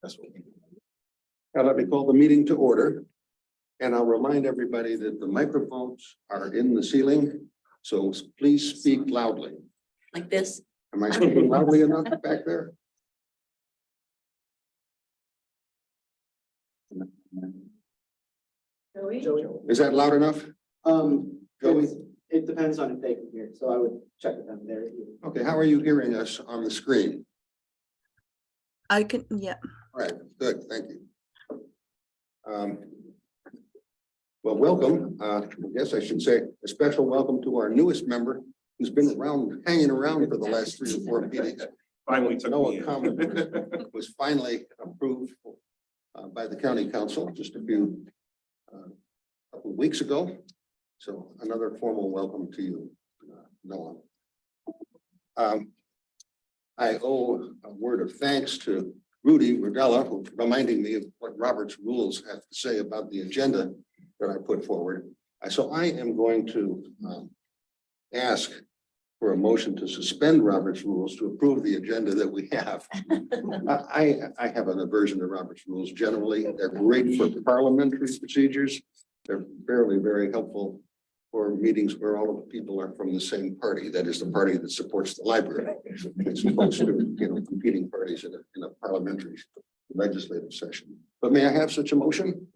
That's what. Now let me call the meeting to order. And I'll remind everybody that the microphones are in the ceiling, so please speak loudly. Like this. Am I speaking loudly enough back there? Is that loud enough? Joey? It depends on if they can hear, so I would check with them there. Okay, how are you hearing us on the screen? I can, yeah. All right, good, thank you. Well, welcome. I guess I should say a special welcome to our newest member who's been around, hanging around for the last 3 or 4 meetings. Finally took Noah me in. Common was finally approved by the county council just a few couple of weeks ago. So another formal welcome to you, Noah. I owe a word of thanks to Rudy Rodella, who reminding me of what Robert's rules have to say about the agenda that I put forward. So I am going to ask for a motion to suspend Robert's rules to approve the agenda that we have. I have an aversion to Robert's rules generally. They're great for parliamentary procedures. They're very helpful for meetings where all of the people are from the same party. That is the party that supports the library. It's opposed to, competing parties in a parliamentary legislative session. But may I have such a motion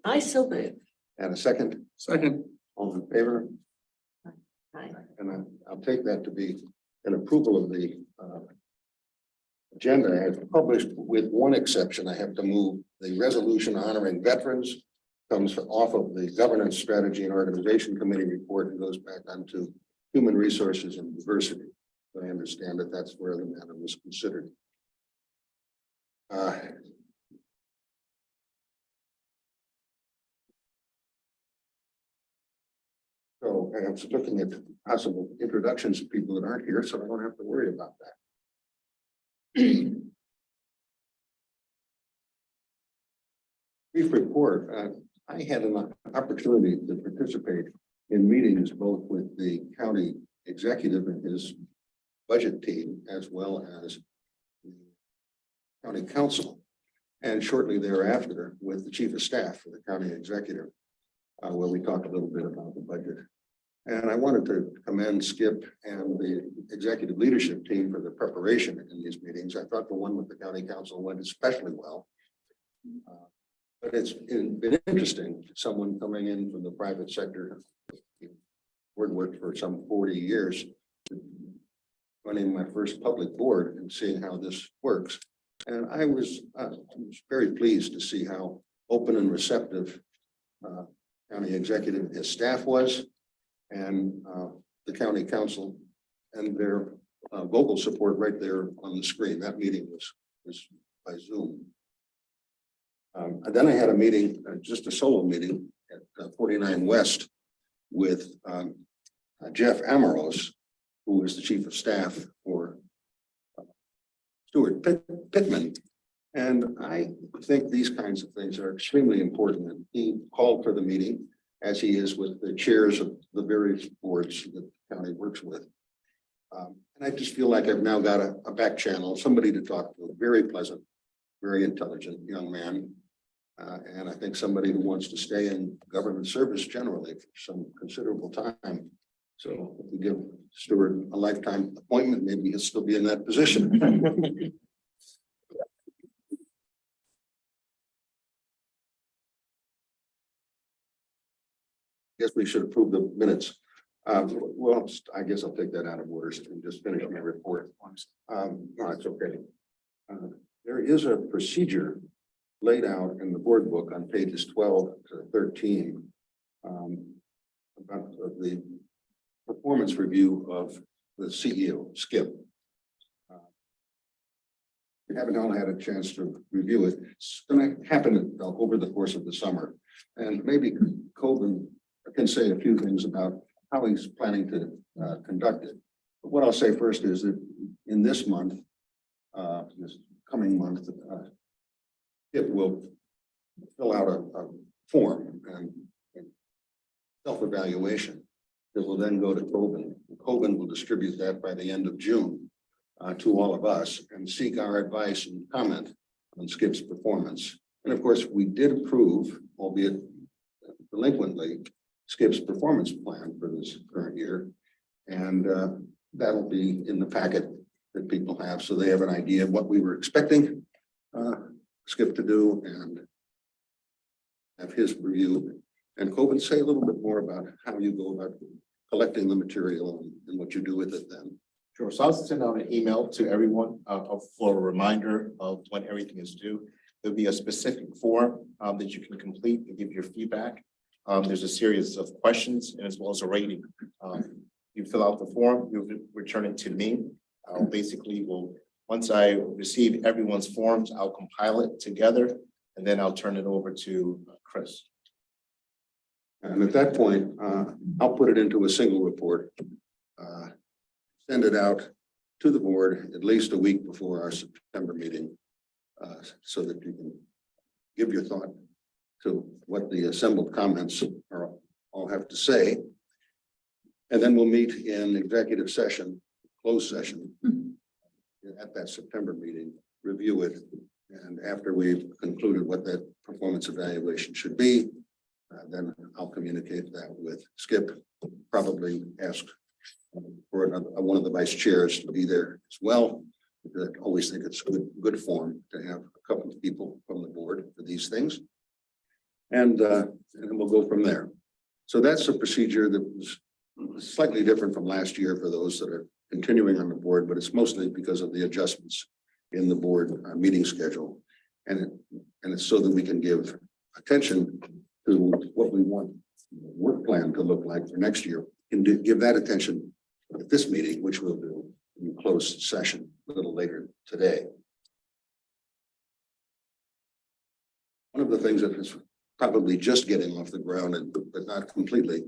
I so move. and a second? Second. All in favor? Aye. And I'll take that to be an approval of the agenda as published, with one exception. I have to move the resolution honoring veterans comes off of the governance strategy and organization committee report and goes back onto human resources and diversity. I understand that that's where the matter was considered. So I'm just looking at possible introductions of people that aren't here, so I don't have to worry about that. Brief report. I had an opportunity to participate in meetings both with the county executive and his budget team, as well as the county council, and shortly thereafter with the chief of staff for the county executive, where we talked a little bit about the budget. And I wanted to commend Skip and the executive leadership team for the preparation in these meetings. I thought the one with the county council went especially well. But it's been interesting, someone coming in from the private sector, worked for some 40 years, running my first public board and seeing how this works. And I was very pleased to see how open and receptive county executive and his staff was, and the county council, and their vocal support right there on the screen. That meeting was by Zoom. And then I had a meeting, just a solo meeting at 49 West with Jeff Amoros, who is the chief of staff for Stuart Pittman. And I think these kinds of things are extremely important. And he called for the meeting, as he is with the chairs of the various boards that the county works with. And I just feel like I've now got a back channel, somebody to talk to, a very pleasant, very intelligent young man. And I think somebody who wants to stay in government service generally for some considerable time. So if we give Stuart a lifetime appointment, maybe he'll still be in that position. Guess we should approve the minutes. Well, I guess I'll take that out of order and just finish my report. No, it's okay. There is a procedure laid out in the board book on pages 12 to 13 about the performance review of the CEO, Skip. We haven't all had a chance to review it. It's going to happen over the course of the summer. And maybe Colvin can say a few things about how he's planning to conduct it. But what I'll say first is that in this month, this coming month, it will fill out a form and self-evaluation. that will then go to Coben. Coben will distribute that by the end of June to all of us and seek our advice and comment on Skip's performance. And of course, we did approve, albeit delinquently, Skip's performance plan for this current year. And that'll be in the packet that people have, so they have an idea of what we were expecting Skip to do and have his review. And Coben, say a little bit more about how you go about collecting the material and what you do with it then. Sure. So I'll send out an email to everyone for a reminder of when everything is due. There'll be a specific form that you can complete to give your feedback. There's a series of questions and as well as a rating. You fill out the form, you return it to me. Once I receive everyone's forms, I'll compile it together and then I'll turn it over to Chris. And at that point, I'll put it into a single report. Send it out to the board at least a week before our September meeting. So that you can give your thought to what the assembled comments are all have to say. And then we'll meet in executive session, closed session at that September meeting, review it. And after we've concluded what that performance evaluation should be, then I'll communicate that with Skip, probably ask for another, one of the vice chairs to be there as well. I always think it's good form to have a couple of people from the board for these things. And then we'll go from there. So that's a procedure that was slightly different from last year for those that are continuing on the board, but it's mostly because of the adjustments in the board meeting schedule. And it's so that we can give attention to what we want the work plan to look like for next year, and give that attention at this meeting, which we'll do in closed session a little later today. One of the things that is probably just getting off the ground, but not completely,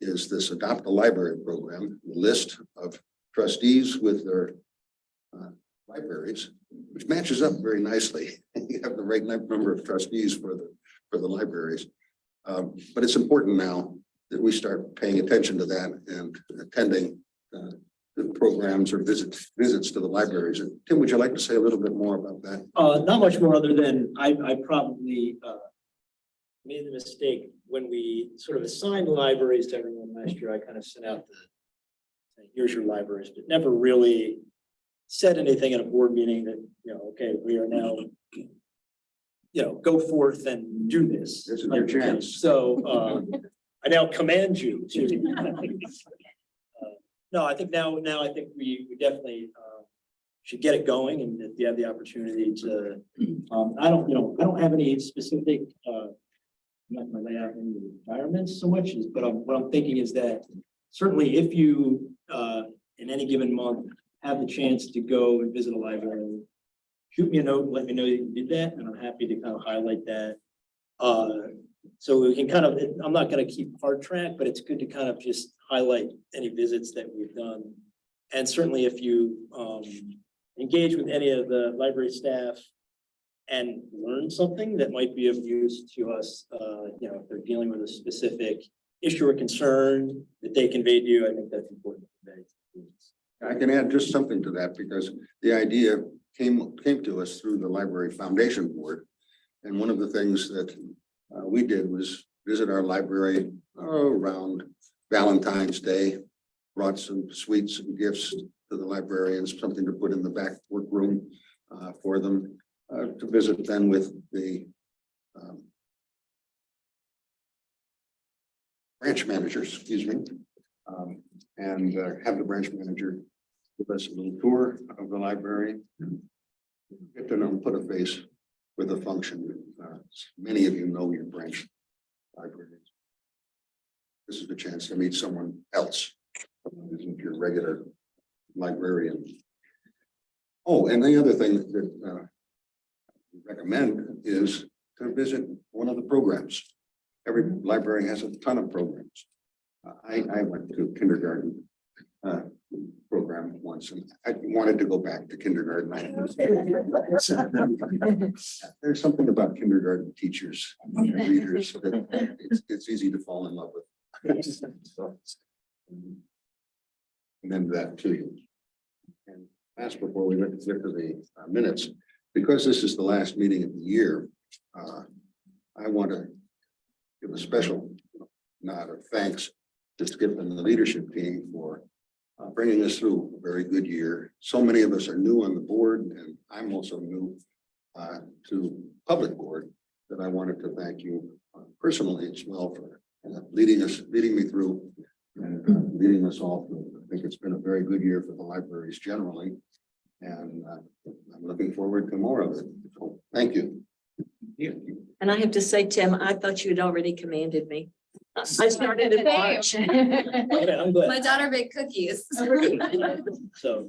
is this Adopt a Library program, the list of trustees with their libraries, which matches up very nicely. You have the right number of trustees for the libraries. But it's important now that we start paying attention to that and attending the programs or visits to the libraries. And Tim, would you like to say a little bit more about that? Not much more other than I probably made the mistake when we sort of assigned libraries to everyone last year. I kind of sent out here's your libraries, but never really said anything at a board meeting that, okay, we are now, go forth and do this. This is your chance. So I now command you to. No, I think now I think we definitely should get it going, and if you have the opportunity to, I don't have any specific. I'm not going to lay out any requirements so much, but what I'm thinking is that certainly if you in any given month have the chance to go and visit a library, shoot me a note and let me know you did that, and I'm happy to kind of highlight that. So we can kind of, I'm not going to keep hard track, but it's good to kind of just highlight any visits that we've done. And certainly if you engage with any of the library staff and learn something that might be of use to us, if they're dealing with a specific issue or concern that they conveyed to you, I think that's important to convey. I can add just something to that, because the idea came to us through the Library Foundation Board. And one of the things that we did was visit our library around Valentine's Day, brought some sweets and gifts to the librarians, something to put in the back workroom for them to visit then with the branch managers, excuse me, and have the branch manager give us a little tour of the library, get to know, put a face with a function. Many of you know your branch libraries. This is the chance to meet someone else who isn't your regular librarian. Oh, and the other thing that we recommend is to visit one of the programs. Every library has a ton of programs. I went to kindergarten program once, and I wanted to go back to kindergarten. There's something about kindergarten teachers and readers that it's easy to fall in love with. Commend that to you. And last, before we get to the minutes, because this is the last meeting of the year, I want to give a special nod of thanks to Skip and the leadership team for bringing us through a very good year. So many of us are new on the board, and I'm also new to public board, that I wanted to thank you personally as well for leading me through and leading us all through. I think it's been a very good year for the libraries generally, and I'm looking forward to more of it. So, thank you. And I have to say, Tim, I thought you had already commanded me. I started in March. Okay, I'm My glad. daughter baked cookies. So,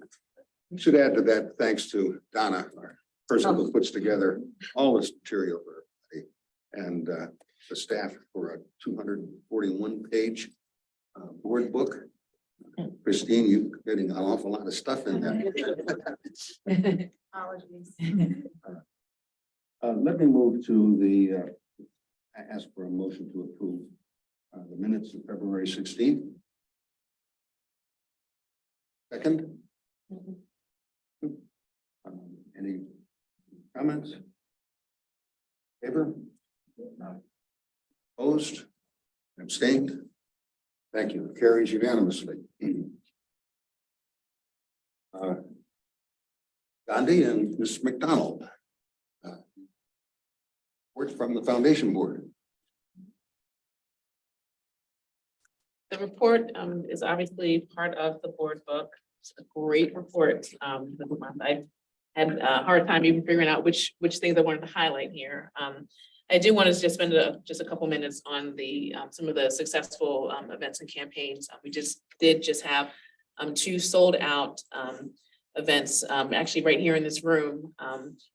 Should add to that, thanks to Donna, our person who puts together all this material for everybody, and the staff for a 241-page board book. Christine, you're getting an awful lot of stuff in there. Apologies. Let me move to the, I ask for a motion to approve the minutes of February 16th. Second. Any comments? Favor? Opposed? Abstained? Thank you. Carries unanimously. Gandhi and Ms. McDonald. Report from the Foundation Board. The report is obviously part of the board book. It's a great report this month. I had a hard time even figuring out which things I wanted to highlight here. I do want to just spend just a couple minutes on the some of the successful events and campaigns. We did have 2 sold out events actually right here in this room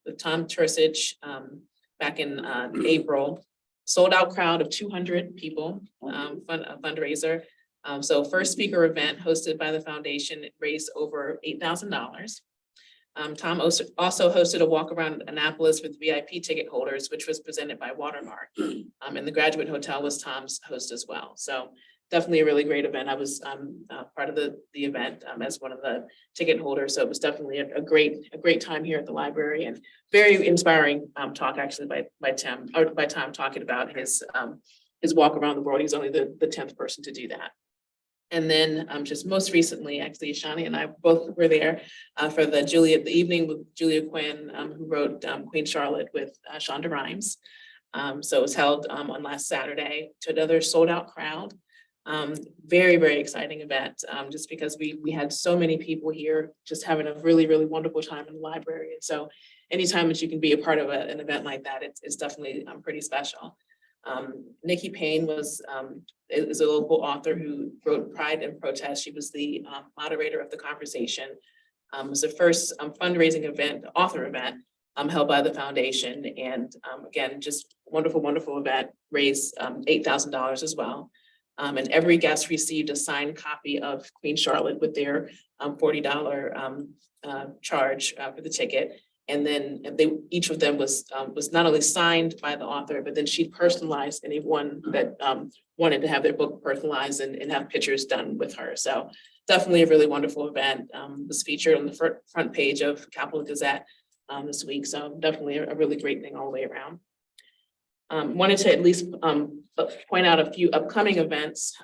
with Tom Tursich back in April. Sold out crowd of 200 people, a fundraiser. So first speaker event hosted by the foundation, it raised over $8,000. Tom also hosted a walk around Annapolis with VIP ticket holders, which was presented by Watermark. And the Graduate Hotel was Tom's host as well. So definitely a really great event. I was part of the event as one of the ticket holders. So it was definitely a great time here at the library, and very inspiring talk actually by Tom talking about his walk around the world. He's only the 10th person to do that. And then just most recently, actually, Shani and I both were there for the evening with Julia Quinn, who wrote Queen Charlotte with Shonda Rhimes. So it was held on last Saturday to another sold out crowd. Very, very exciting event, just because we had so many people here just having a really, really wonderful time in the library. And so anytime that you can be a part of an event like that, it's definitely pretty special. Nikki Payne is a local author who wrote Pride and Protest. She was the moderator of the conversation. It was the first fundraising event, author event, held by the foundation. And again, just wonderful, wonderful event, raised $8,000 as well. And every guest received a signed copy of Queen Charlotte with their $40 charge for the ticket. And then each of them was not only signed by the author, but then she personalized anyone that wanted to have their book personalized and have pictures done with her. So definitely a really wonderful event. Was featured on the front page of Capital Gazette this week. So definitely a really great thing all the way around. Wanted to at least point out a few upcoming events.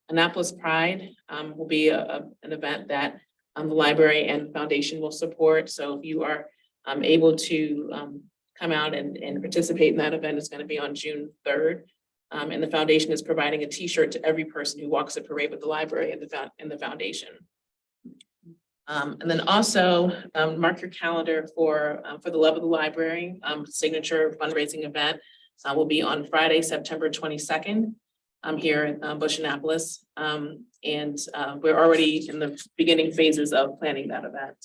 Annapolis Pride will be an event that the library and foundation will support. So if you are able to come out and participate in that event, it's going to be on June 3rd. And the foundation is providing a t-shirt to every person who walks a parade with the library and the foundation. And then also mark your calendar for the Love of the Library signature fundraising event. Will be on Friday, September 22nd. Here in Bush Annapolis. And we're already in the beginning phases of planning that event.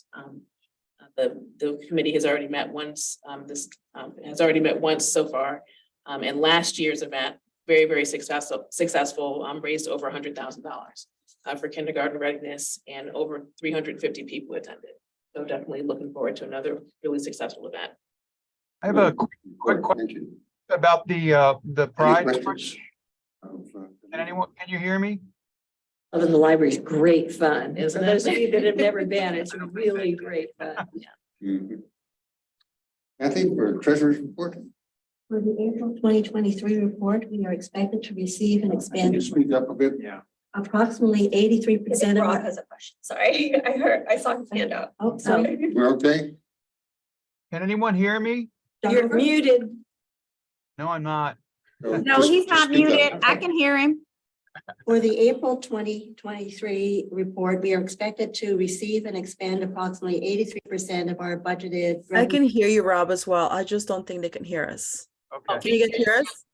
The committee has already met once. Has already met once so far. And last year's event, very, very successful, raised over $100,000 for kindergarten readiness, and over 350 people attended. So definitely looking forward to another really successful event. I have a quick question Thank you. about the Any Pride. questions? Can you hear me? Although the library's great fun. Isn't For it? those of you that have never been, it's really great fun. Mhm. Kathy, for treasurer's report, For the April 2023 report, we are expected to receive and can expand you speak up a bit? approximately 83% of Rob our. has a question. Sorry, I saw his hand up. Oh, sorry. We're okay? Can anyone hear me? You're muted. No, I'm not. So No, just- he's just not speak up. muted. I can hear him. For the April 2023 report, we are expected to receive and expend approximately 83% of our budgeted. I can hear you, Rob, as well. I just don't think they can hear us. Okay. Can you guys hear us?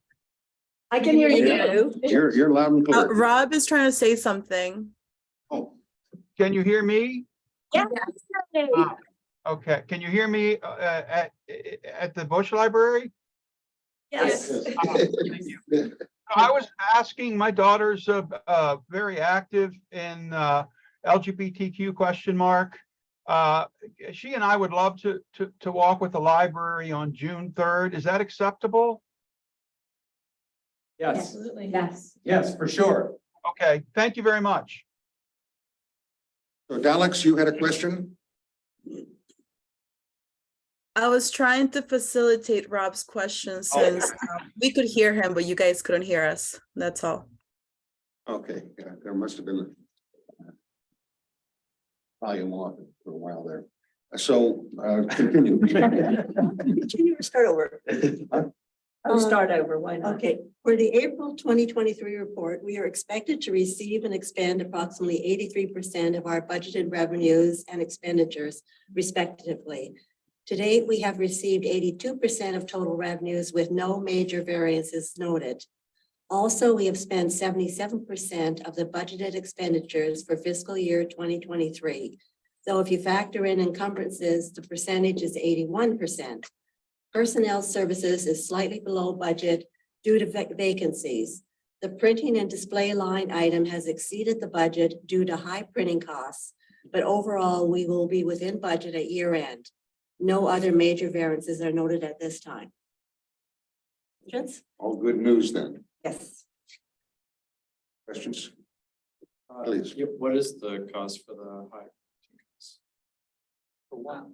I can hear Yeah. you. You're loud and clear. Rob is trying to say something. Oh, Can you hear me? Yeah. Okay, can you hear me at the Bush Library? Yes. I was asking, my daughter's very active in LGBTQ ? She and I would love to walk with the library on June 3rd. Is that acceptable? Yes, Absolutely. Yes. yes, for sure. Okay, thank you very much. So Alex, you had a question? I was trying to facilitate Rob's question since we could hear him, but you guys couldn't hear us. That's all. Okay, yeah, there must have been a volume off for a while there. So, continue. Continue or start over? I'll start over. Why not? Okay, for the April 2023 report, we are expected to receive and expend approximately 83% of our budgeted revenues and expenditures respectively. To date, we have received 82% of total revenues with no major variances noted. Also, we have spent 77% of the budgeted expenditures for fiscal year 2023. So if you factor in encumbrances, the percentage is 81%. Personnel services is slightly below budget due to vacancies. The printing and display line item has exceeded the budget due to high printing costs, but overall, we will be within budget at year end. No other major variances are noted at this time. Questions? All good news then. Yes. Questions? Please. What is the cost for the high?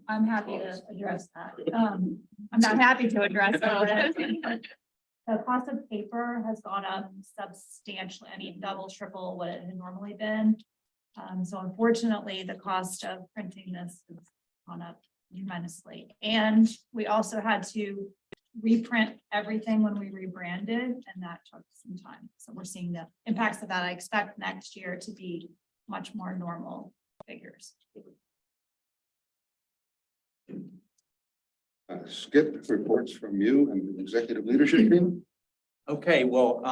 I'm happy to address that. I'm not happy to address it. The cost of paper has gone up substantially. I mean, double, triple what it had normally been. So unfortunately, the cost of printing this has gone up tremendously. And we also had to reprint everything when we rebranded, and that took some time. So we're seeing the impacts of that. I expect next year to be much more normal figures. Skip, reports from you and the executive leadership team. Okay, well,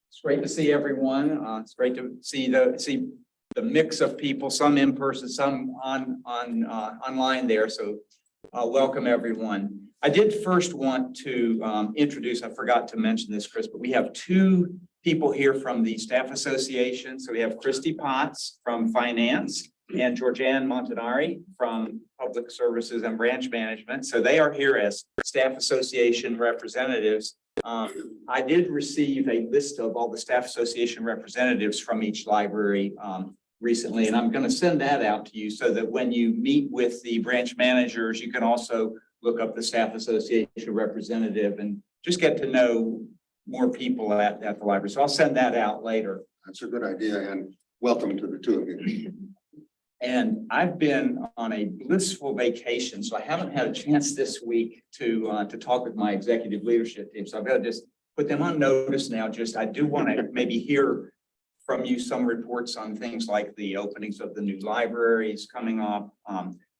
it's great to see everyone. It's great to see the mix of people, some in person, some online there. So welcome everyone. I did first want to introduce, I forgot to mention this, Chris, but we have two people here from the Staff Association. So we have Christy Potts from Finance and Georgianne Montanari from Public Services and Branch Management. So they are here as Staff Association representatives. I did receive a list of all the Staff Association representatives from each library recently, and I'm going to send that out to you so that when you meet with the branch managers, you can also look up the Staff Association representative and just get to know more people at the library. So I'll send that out later. That's a good idea, and welcome to the two of you. And I've been on a blissful vacation, so I haven't had a chance this week to talk with my executive leadership team. So I've got to just put them on notice now. Just I do want to maybe hear from you some reports on things like the openings of the new libraries coming up.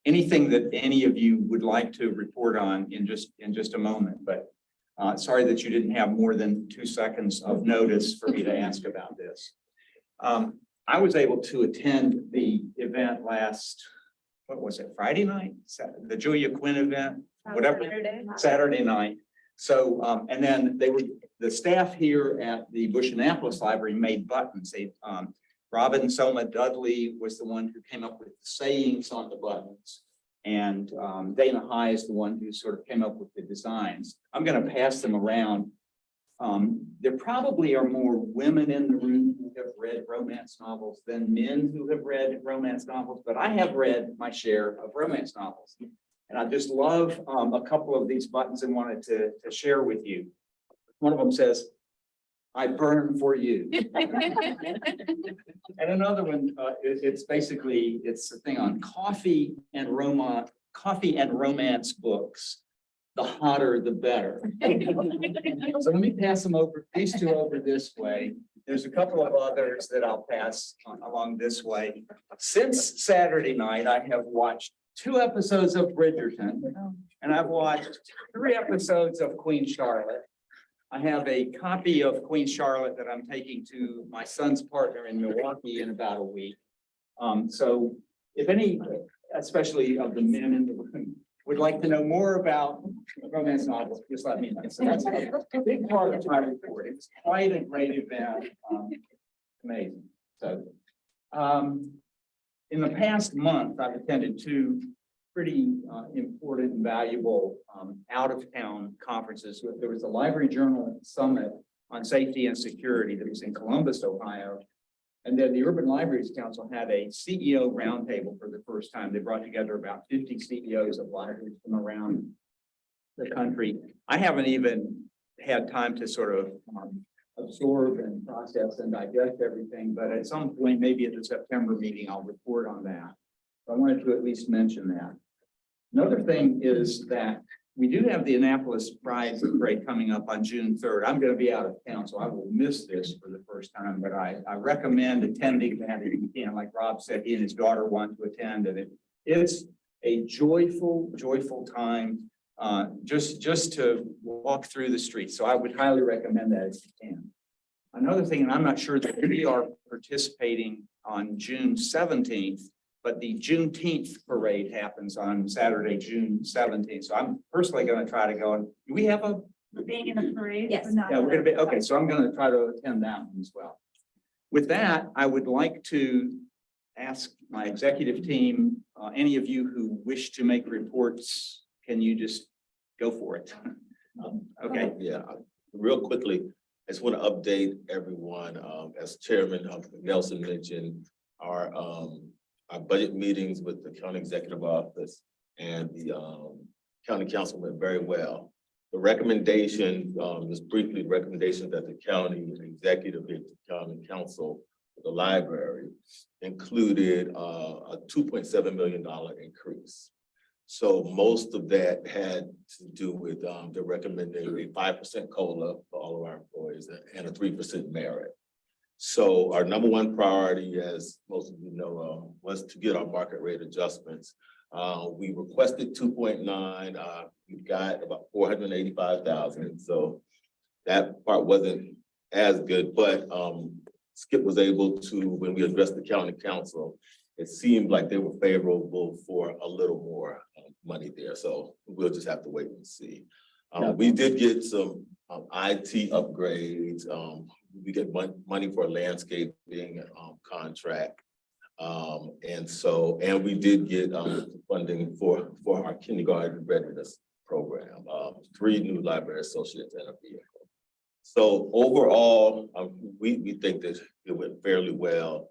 Anything that any of you would like to report on in just a moment. But sorry that you didn't have more than 2 seconds of notice for me to ask about this. I was able to attend the event last, what was it, Friday night? The Julia Quinn event, whatever, Saturday night. So, and then the staff here at the Bush Annapolis Library made buttons. Robin Soma Dudley was the one who came up with the sayings on the buttons. And Dana High is the one who sort of came up with the designs. I'm going to pass them around There probably are more women in the room who have read romance novels than men who have read romance novels, but I have read my share of romance novels. And I just love a couple of these buttons and wanted to share with you. One of them says, "I burn for you." And another one, it's basically, it's a thing on coffee and romance books. The hotter, the better. So let me pass them over, these two over this way. There's a couple of others that I'll pass along this way. Since Saturday night, I have watched 2 episodes of Bridgerton, and I've watched 3 episodes of Queen Charlotte. I have a copy of Queen Charlotte that I'm taking to my son's partner in Milwaukee in about a week. So if any, especially of the men in the room, would like to know more about romance novels, just let me know. So that's a big part of my report. It's quite a great event. Amazing. So, in the past month, I've attended 2 pretty important and valuable out-of-town conferences. There was a Library Journal Summit on Safety and Security that was in Columbus, Ohio. And then the Urban Libraries Council had a CEO roundtable for the first time. They brought together about 50 CEOs of libraries from around the country. I haven't even had time to sort of absorb and process and digest everything, but at some point, maybe at the September meeting, I'll report on that. I wanted to at least mention that. Another thing is that we do have the Annapolis Pride Parade coming up on June 3rd. I'm going to be out of town, so I will miss this for the first time, but I recommend attending that if you can. Like Rob said, he and his daughter want to attend, and it's a joyful time just to walk through the streets. So I would highly recommend that if you can. Another thing, and I'm not sure that we are participating on June 17th, but the Juneteenth parade happens on Saturday, June 17th. So I'm personally going to try to go. And do we have a? Being in the parade? Yes. but not- Yeah, we're going to be, okay, so I'm going to try to attend that one as well. With that, I would like to ask my executive team, any of you who wish to make reports, can you just go for it? Okay. Yeah, real quickly, I just want to update everyone, as Chairman Nelson mentioned, our budget meetings with the County Executive Office and the County Council went very well. The recommendation, just briefly, recommendation that the County Executive gave to the County Council, the library, included a $2.7 million increase. So most of that had to do with the recommending a 5% COLA for all of our employees and a 3% merit. So our number 1 priority, as most of you know, was to get our market rate adjustments. We requested 2.9. We got about 485,000. So that part wasn't as good, but Skip was able to, when we addressed the County Council, it seemed like they were favorable for a little more money there. So we'll just have to wait and see. We did get some IT upgrades. We get money for a landscaping contract. And we did get funding for our kindergarten readiness program, 3 new library associates and a vehicle. So overall, we think that it went fairly well.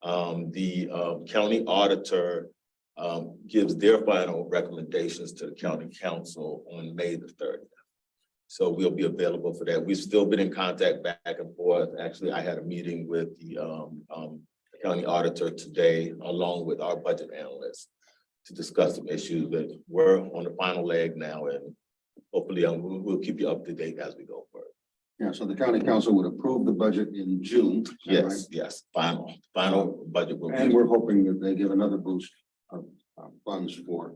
The county auditor gives their final recommendations to the County Council on May the 30th. So we'll be available for that. We've still been in contact back and forth. Actually, I had a meeting with the county auditor today, along with our budget analyst, to discuss some issues that we're on the final leg now, and hopefully we'll keep you up to date as we go forward. Yeah, so the county council would approve the budget in June. is that right? Yes, final budget will And be. we're hoping that they give another boost of funds for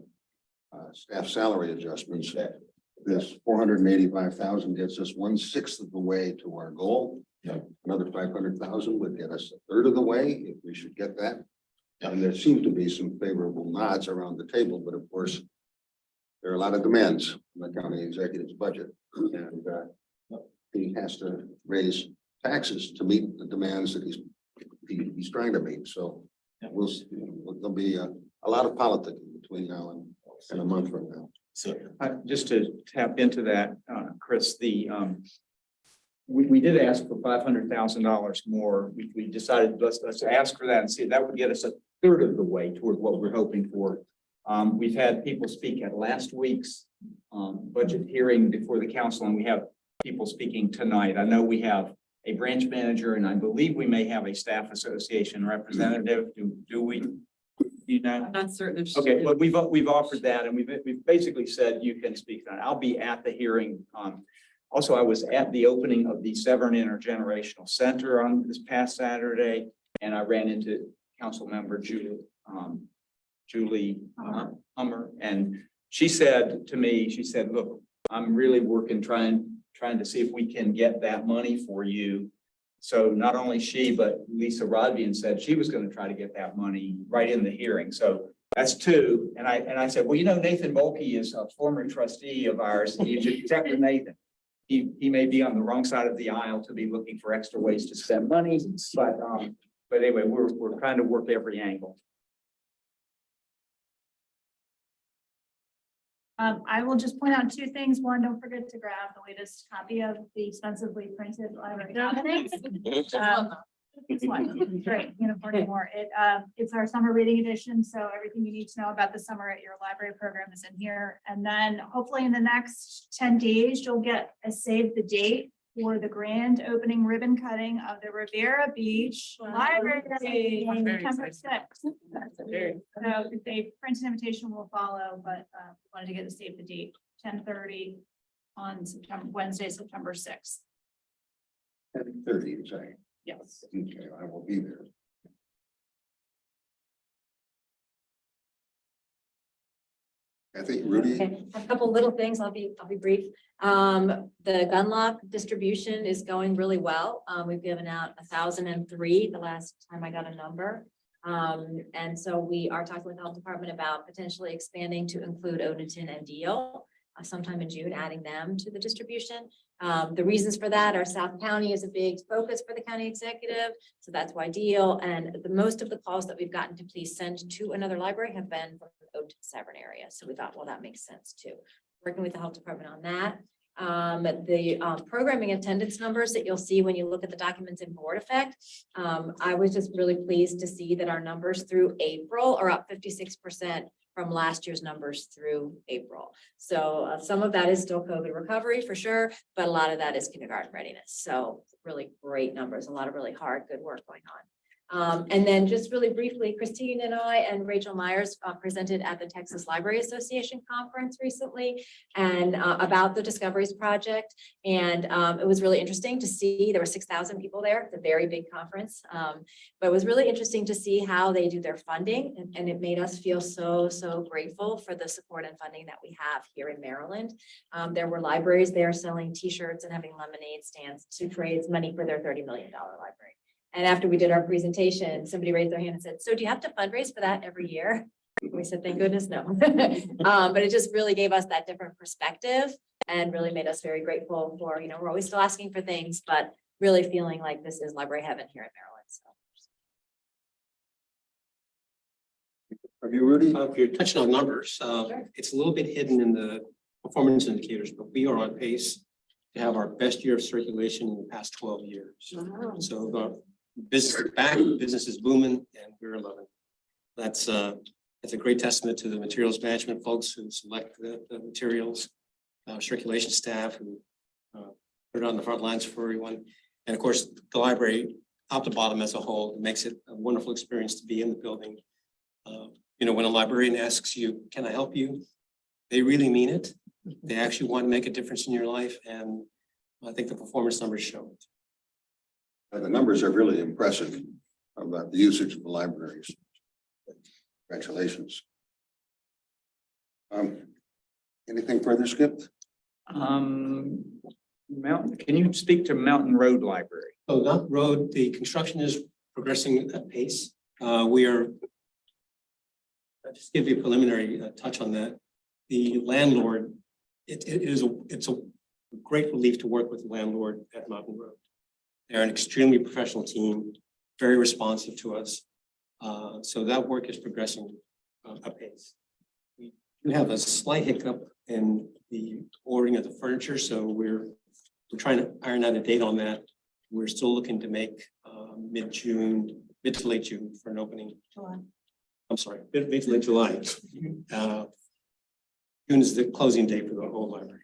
staff salary adjustments. This 485,000 gets us 1/6 of the way to our goal. Yeah. Another 500,000 would get us 1/3 of the way, if we should get that. And there seem to be some favorable nods around the table, but of course, there are a lot of demands in the county executive's budget. And he has to raise taxes to meet the demands that he's trying to meet. So there'll be a lot of politics between now and a month from now. So Just to tap into that, Chris, we did ask for $500,000 more. We decided, let's ask for that and see, that would get us a third of the way toward what we're hoping for. We've had people speak at last week's budget hearing before the council, and we have people speaking tonight. I know we have a branch manager, and I believe we may have a staff association representative. Do we? You know? I'm not certain if. Okay, but we've offered that, and we've basically said you can speak on it. I'll be at the hearing. Also, I was at the opening of the Severn Intergenerational Center on this past Saturday, and I ran into Council Member Julie Hummer, and she said to me, she said, "Look, I'm really working, trying to see if we can get that money for you." So not only she, but Lisa Rodvian said she was going to try to get that money right in the hearing. So that's two. And I said, well, you know, Nathan Bulkey is a former trustee of ours. You should check with Nathan. He may be on the wrong side of the aisle to be looking for extra ways to spend money, but anyway, we're trying to work every angle. I will just point out two things. One, don't forget to grab the latest copy of the expensively printed library documents. This one, great, uniform more. It's our summer reading edition, so everything you need to know about the summer at your library program is in here. And then hopefully in the next 10 days, you'll get a save the date for the grand opening ribbon cutting of the Riviera Beach Library on September 6th. So the printed invitation will follow, but wanted to get a save the date, 10:30 on Wednesday, September 6th. 10:30, you say? Yes. Okay, I will be there. I think Rudy, Okay, a couple little things. I'll be brief. The Gunlock distribution is going really well. We've given out 1,003 the last time I got a number. And so we are talking with the health department about potentially expanding to include Odenton and Deal sometime in June, adding them to the distribution. The reasons for that are South County is a big focus for the county executive. So that's why Deal, and most of the calls that we've gotten to please send to another library have been from the Odenton Severn area. So we thought, well, that makes sense too. Working with the health department on that. The programming attendance numbers that you'll see when you look at the documents in board effect. I was just really pleased to see that our numbers through April are up 56% from last year's numbers through April. So some of that is still COVID recovery for sure, but a lot of that is kindergarten readiness. So really great numbers, a lot of really hard, good work going on. And then just really briefly, Christine and I and Rachel Myers presented at the Texas Library Association conference recently and about the Discoveries Project. And it was really interesting to see, there were 6,000 people there. It's a very big conference, but it was really interesting to see how they do their funding. And it made us feel so grateful for the support and funding that we have here in Maryland. There were libraries there selling t-shirts and having lemonade stands to raise money for their $30 million library. And after we did our presentation, somebody raised their hand and said, so do you have to fundraise for that every year? We said, thank goodness, no. But it just really gave us that different perspective and really made us very grateful for, we're always still asking for things, but really feeling like this is library heaven here in Maryland. So. have you, Rudy? If you're touching on numbers, it's a little bit hidden in the performance indicators, but we are on pace to have our best year of circulation in the past 12 years. Wow. So the business is back, business is booming, and we're loving it. That's a great testament to the materials management folks who select the materials, circulation staff who put it on the front lines for everyone. And of course, the library, top to bottom as a whole, makes it a wonderful experience to be in the building. When a librarian asks you, can I help you? They really mean it. They actually want to make a difference in your life. And I think the performance numbers show it. The numbers are really impressive about the usage of the libraries. Congratulations. Anything further, Skip? Mountain, can you speak to Mountain Road Library? So Mountain Road, the construction is progressing at pace. We are, I'll just give you a preliminary touch on that. The landlord, it's a great relief to work with the landlord at Mountain Road. They're an extremely professional team, very responsive to us. So that work is progressing apace. We do have a slight hiccup in the ordering of the furniture, so we're we're trying to iron out a date on that. We're still looking to make mid-June, mid to late June for an opening. July. I'm sorry, mid to late July. June is the closing date for the whole library.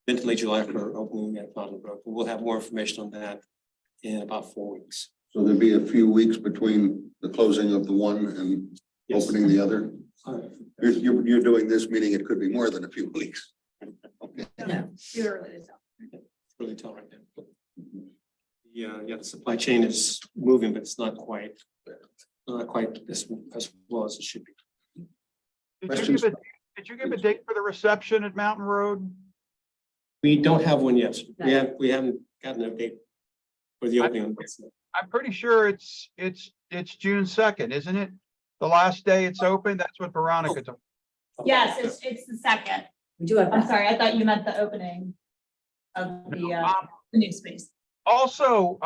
Mid to late July for opening at Fountain Brook. We'll have more information on that in about 4 weeks. So there'll be a few weeks between the closing of the one and Yes. opening the other. Uh, You're doing this, meaning it could be more than a few weeks. Okay. Too early to tell. It's really tall right now. Yeah, the supply chain is moving, but it's not quite as well as it should be. Questions? Did you give a date for the reception at Mountain Road? We don't have one yet. We haven't gotten a date for the opening. I'm pretty sure it's June 2nd, isn't it? The last day it's open, that's what Veronica told. Yes, it's the second. We do have I'm that. sorry, I thought you meant the opening of the new space. Also,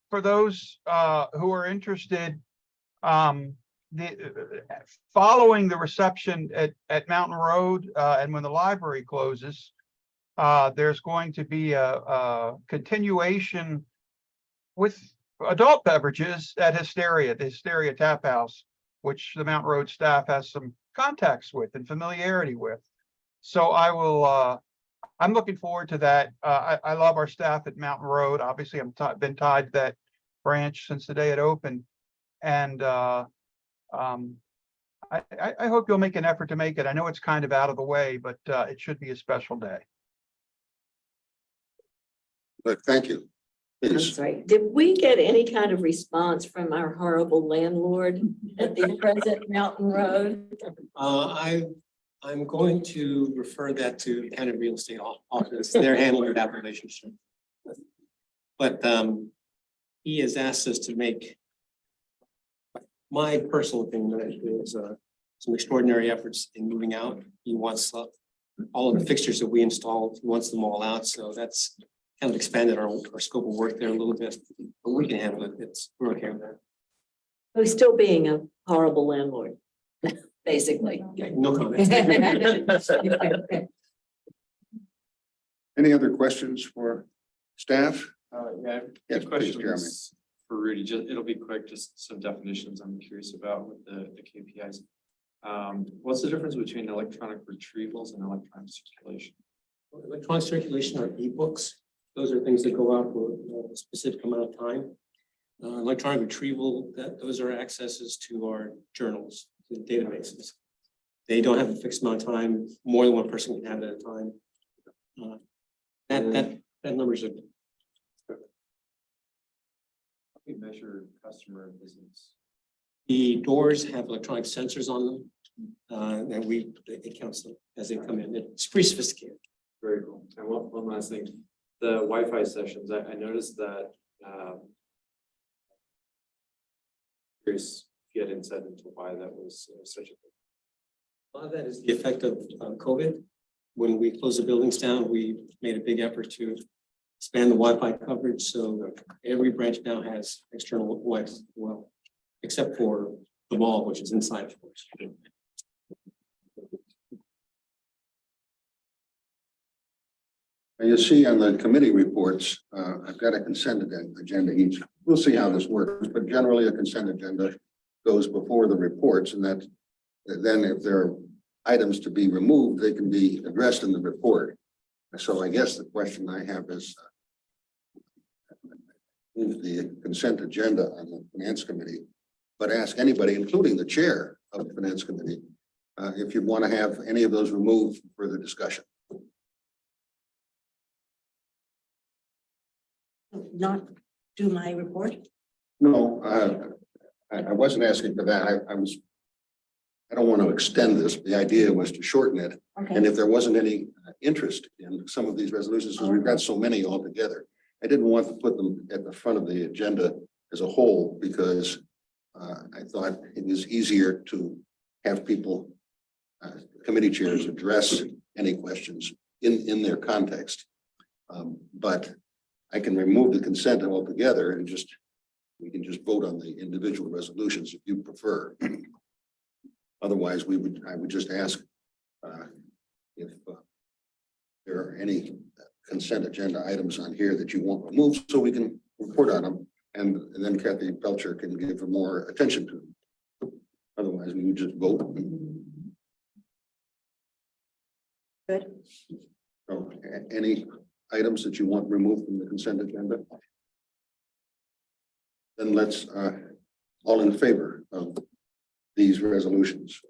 for those who are interested, following the reception at Mountain Road and when the library closes, there's going to be a continuation with adult beverages at Hysteria, the Hysteria Tap House, which the Mountain Road staff has some contacts with and familiarity with. So I'm looking forward to that. I love our staff at Mountain Road. Obviously, I've been tied to that branch since the day it opened. And I hope you'll make an effort to make it. I know it's kind of out of the way, but it should be a special day. But thank you. I'm Please. sorry, did we get any kind of response from our horrible landlord at the present Mountain Road? I'm going to refer that to the county real estate office. They're handling that relationship. But he has asked us to make, my personal opinion is some extraordinary efforts in moving out. He wants all of the fixtures that we installed, he wants them all out. So that's kind of expanded our scope of work there a little bit, but we can handle it. We're okay with that. Who's still being a horrible landlord, basically. Okay, no comment. Any other questions for staff? Yeah. Yes, please, Jeremy. Questions for Rudy, it'll be quick, just some definitions I'm curious about with the KPIs. What's the difference between electronic retrievals and electronic circulation? Electronic circulation are ebooks. Those are things that go out for a specific amount of time. Electronic retrieval, those are accesses to our journals, the databases. They don't have a fixed amount of time. More than one person can have it at a time. That numbers are. How do you measure customer visits? The doors have electronic sensors on them. And it counts them as they come in. It's pretty sophisticated. Very cool. And one last thing, the Wi-Fi sessions, I noticed that, curious if you had insight into why that was such a thing. A lot of that is the effect of COVID. When we closed the buildings down, we made a big effort to expand the Wi-Fi coverage. So every branch now has external Wi-Fi as well, except for the mall, which is inside, of course. You see on the committee reports, I've got a consent agenda each. We'll see how this works, but generally a consent agenda goes before the reports, and that then if there are items to be removed, they can be addressed in the report. So I guess the question I have is move the consent agenda on the finance committee, but ask anybody, including the chair of the finance committee, if you want to have any of those removed for the discussion. Not do my report? No, I wasn't asking for that. I don't want to extend this. The idea was to shorten it. And Okay, if there wasn't any interest in some of these resolutions, because we've got so many altogether, I didn't want to put them at the front of the agenda as a whole, because I thought it was easier to have people, committee chairs address any questions in their context. But I can remove the consent altogether and we can just vote on the individual resolutions if you prefer. Otherwise, I would just ask if there are any consent agenda items on here that you want removed so we can report on them. And then Kathy Belcher can give more attention to them. Otherwise, we would just vote. Good. So, any items that you want removed from the consent agenda? Then let's, all in favor of these resolutions?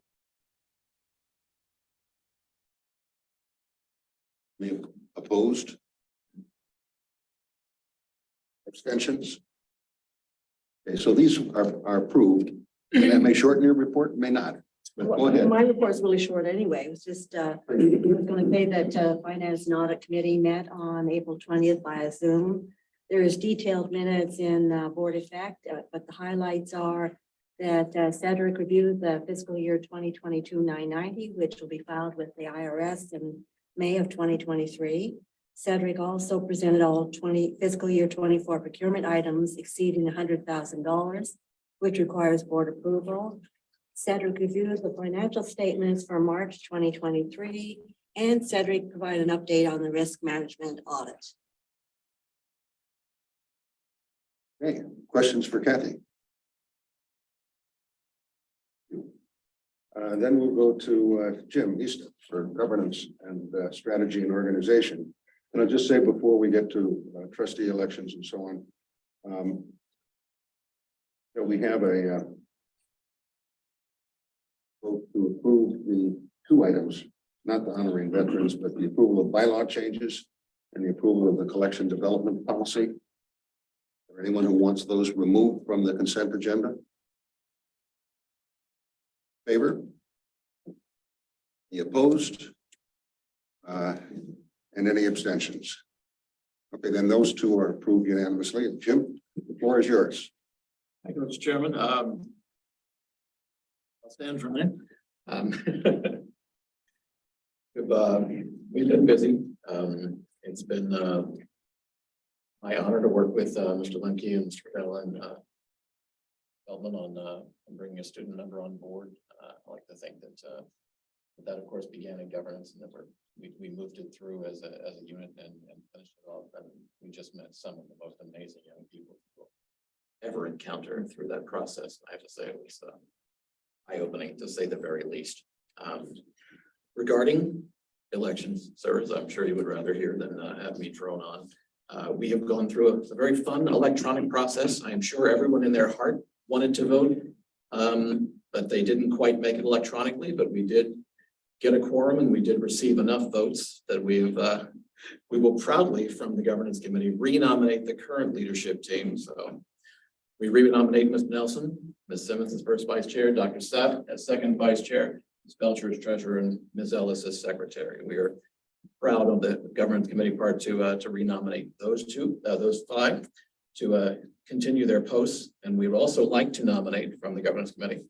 Any opposed? Abstentions? Okay, so these are approved. That may shorten your report, may not. But go ahead. My report's really short anyway. It was just, I was gonna say that, Finance and Audit Committee met on April 20th via Zoom. There is detailed minutes in Board Effect, but the highlights are that Cedric reviewed the fiscal year 2022-990, which will be filed with the IRS in May of 2023. Cedric also presented all fiscal year 24 procurement items exceeding $100,000, which requires board approval. Cedric reviewed the financial statements for March 2023, and Cedric provided an update on the risk management audit. Okay, questions for Kathy? Then we'll go to Jim Easton for governance and strategy and organization. And I'll just say before we get to trustee elections and so on, that we have a vote to approve the two items, not the honoring veterans, but the approval of bylaw changes and the approval of the collection development policy. Or anyone who wants those removed from the consent agenda? Favor? Any opposed? And any abstentions? Okay, then those two are approved unanimously. Jim, the floor is yours. Thank you, Mr. Chairman. I'll stand for a minute. We've been busy. It's been my honor to work with Mr. Lemke and Mr. Bellin Feldman on bringing a student member on board. I like to think that of course began in governance, and that we moved it through as a unit and finished it off. And we just met some of the most amazing young people you'll ever encounter through that process. I have to say it was eye-opening, to say the very least. Regarding elections, sir, as I'm sure you would rather hear than have me drone on. We have gone through a very fun electronic process. I am sure everyone in their heart wanted to vote, but they didn't quite make it electronically, but we did get a quorum and we did receive enough votes that we will proudly, from the governance committee, renominate the current leadership team. So we renominate Ms. Nelson, Ms. Simmons as first vice chair, Dr. Sapp as second vice chair, Ms. Belcher as treasurer, and Ms. Ellis as secretary. We are proud of the governance committee part to renominate those five to continue their posts. And we would also like to nominate from the governance committee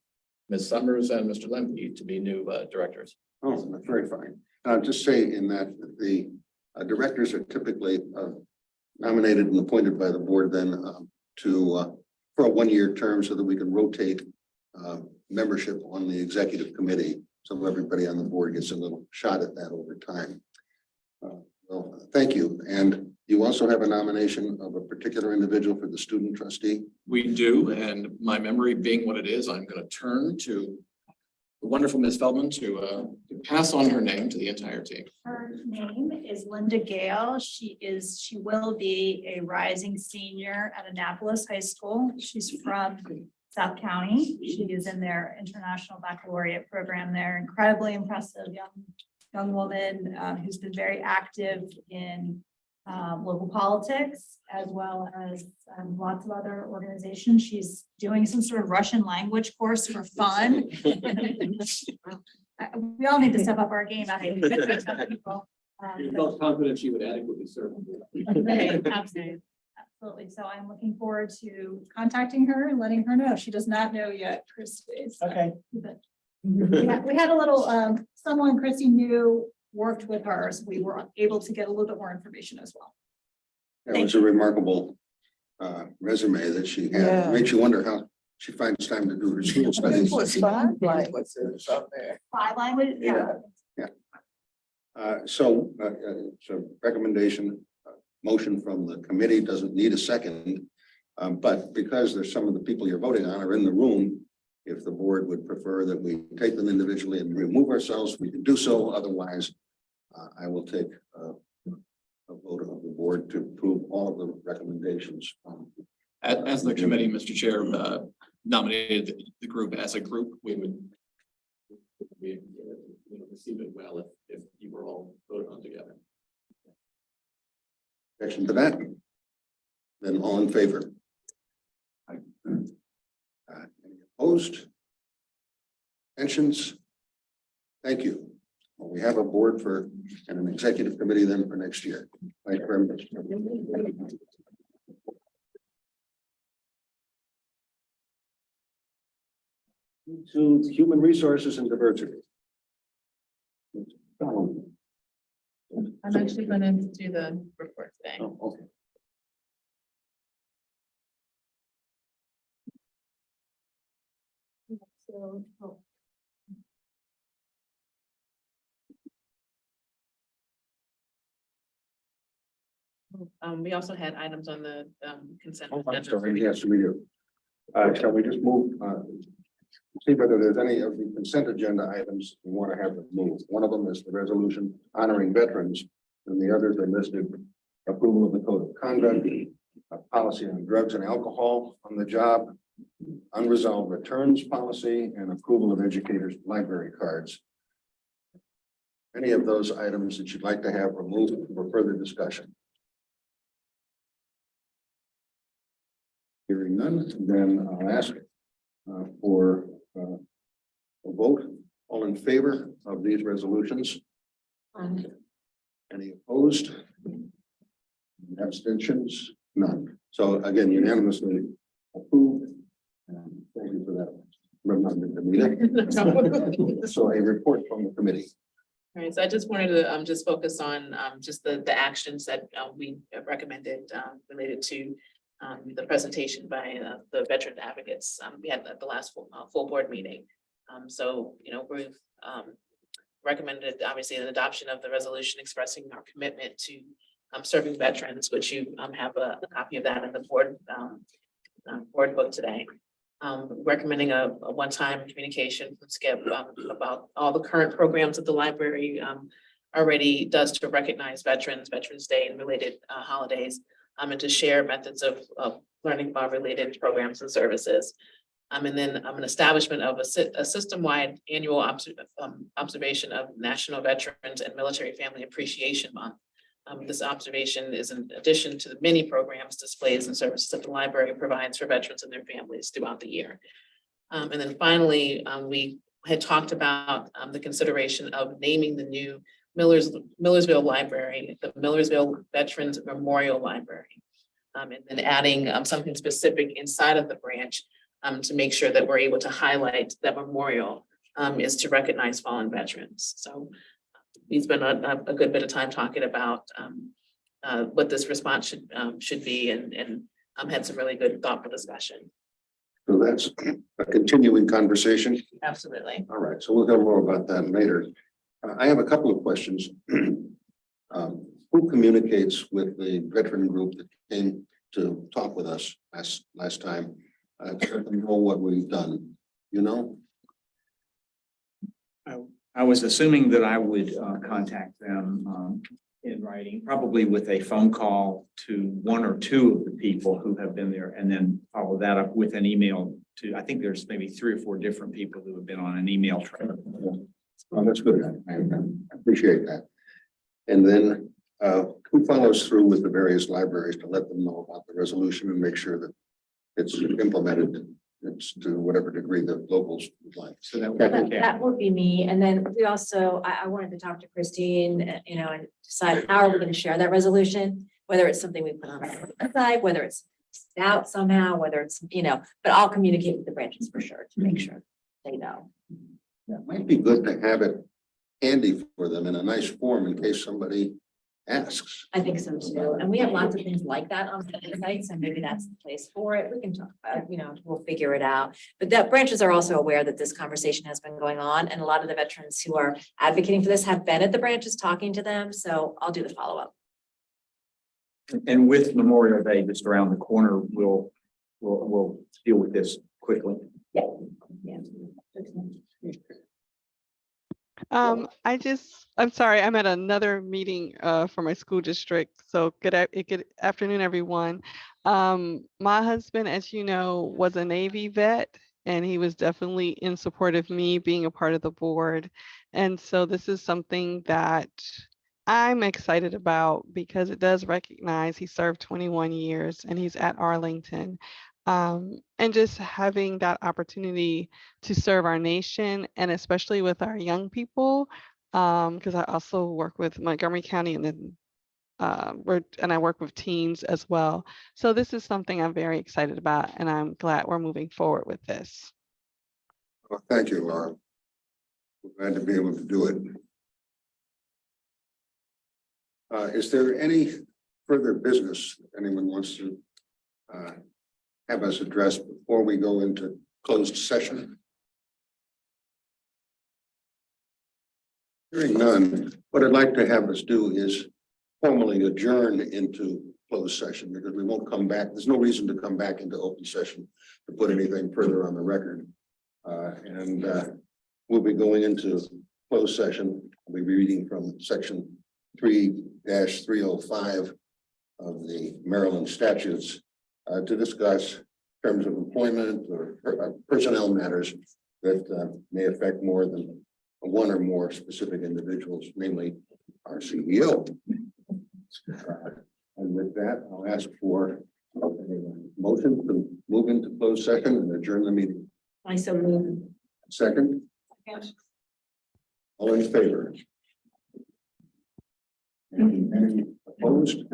Ms. Summers and Mr. Lemke to be new directors. Oh, that's very fine. And I'll just say in that the directors are typically nominated and appointed by the board then for a one-year term so that we can rotate membership on the executive committee. So everybody on the board gets a little shot at that over time. Well, thank you. And you also have a nomination of a particular individual for the student trustee. We do, and my memory being what it is, I'm going to turn to the wonderful Ms. Feldman to pass on her name to the entire team. Her name is Linda Gale. She will be a rising senior at Annapolis High School. She's from South County. She is in their International Baccalaureate program there. Incredibly impressive young woman who's been very active in local politics, as well as lots of other organizations. She's doing some sort of Russian language course for fun. We all need to step up our game. I think. You felt confident she would adequately serve. Absolutely. Absolutely. So I'm looking forward to contacting her and letting her know. She does not know yet, Christy. Okay. We had a little, someone Christy knew worked with her, so we were able to get a little bit more information as well. That was a remarkable resume that she had. Yeah. Makes you wonder how she finds time to do her school studies. Sign language, yeah. It's a recommendation, motion from the committee, doesn't need a second. But because there's some of the people you're voting on are in the room, if the board would prefer that we take them individually and remove ourselves, we can do so. Otherwise, I will take a vote of the board to approve all of the recommendations. As the committee, Mr. Chair, nominated the group as a group, we would receive it well if you were all voted on together. Objection to that? Then all in favor? Any opposed? Abstentions? Thank you. Well, we have a board for and an executive committee then for next year. Thank you very much. To human resources and diversity. I'm actually gonna do the report today. Oh, okay. We also had items on the consent. Oh, I'm agenda. sorry, yes, we do. Shall we just move, see whether there's any of the consent agenda items we want to have moved. One of them is the resolution honoring veterans, and the others are listed. Approval of the code of conduct, a policy on drugs and alcohol on the job, unresolved returns policy, and approval of educators' library cards. Any of those items that you'd like to have removed for further discussion? Hearing none, then I'll ask for a vote. All in favor of these resolutions? Any opposed? Abstentions? None. So again, unanimously approved. Thank you for that. Reminder to me. So a report from the committee. All right, so I just wanted to just focus on just the actions that we recommended related to the presentation by the veteran advocates we had at the last full board meeting. So, we've recommended obviously the adoption of the resolution expressing our commitment to serving veterans, which you have a copy of that in the board book today. Recommending a one-time communication from Skip about all the current programs that the library already does to recognize veterans, Veterans Day and related holidays, and to share methods of learning about related programs and services. And then an establishment of a system-wide annual observation of National Veterans and Military Family Appreciation Month. This observation is in addition to the many programs, displays, and services that the library provides for veterans and their families throughout the year. And then finally, we had talked about the consideration of naming the new Millersville Library, the Millersville Veterans Memorial Library. And then adding something specific inside of the branch to make sure that we're able to highlight that memorial is to recognize fallen veterans. So we spent a good bit of time talking about what this response should be and had some really good thoughtful discussion. So that's a continuing conversation. Absolutely. All right, so we'll hear more about that later. I have a couple of questions. Who communicates with the veteran group that came to talk with us last time? To let them know what we've done, I was assuming that I would contact them in writing, probably with a phone call to one or two of the people who have been there, and then follow that up with an email to, I think there's maybe 3 or 4 different people who have been on an email trail. Oh, that's good. I appreciate that. And then who follows through with the various libraries to let them know about the resolution and make sure that it's implemented. It's to whatever degree the locals would like. So that would That would be me. And then we also, I wanted to talk to Christine, and decide how are we going to share that resolution? Whether it's something we put on our website, whether it's out somehow, whether it's, but I'll communicate with the branches for sure to make sure they know. It might be good to have it handy for them in a nice form in case somebody asks. I think so too. And we have lots of things like that on the site, so maybe that's the place for it. We can talk, we'll figure it out. But that branches are also aware that this conversation has been going on, and a lot of the veterans who are advocating for this have been at the branches talking to them, so I'll do the follow-up. And with Memorial Day just around the corner, we'll deal with this quickly. Yeah. I'm sorry, I'm at another meeting for my school district. So good afternoon, everyone. My husband, as you know, was a Navy vet, and he was definitely in support of me being a part of the board. And so this is something that I'm excited about because it does recognize he served 21 years and he's at Arlington. And just having that opportunity to serve our nation, and especially with our young people, because I also work with Montgomery County, and then I work with teens as well. So this is something I'm very excited about, and I'm glad we're moving forward with this. Well, thank you, Laura. We're glad to be able to do it. Is there any further business anyone wants to have us address before we go into closed session? Hearing none, what I'd like to have us do is formally adjourn into closed session, because we won't come back. There's no reason to come back into open session to put anything further on the record. We'll be going into closed session. We'll be reading from section 3-305 of the Maryland statutes to discuss terms of employment or personnel matters that may affect more than one or more specific individuals, namely our CEO. And with that, I'll ask for a motion to move into closed session and adjourn the meeting. I so move. Second, all in favor? Any opposed?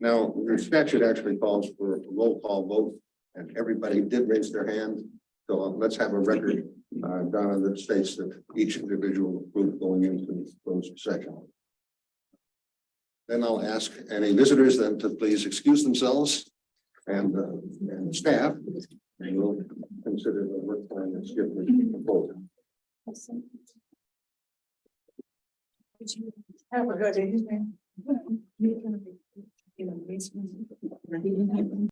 Now, the statute actually calls for a roll call vote, and everybody did raise their hand. So let's have a record done that states that each individual group going into closed session. Then I'll ask any visitors then to please excuse themselves and staff, and we'll consider the work plan that's given proposed. Have a good evening.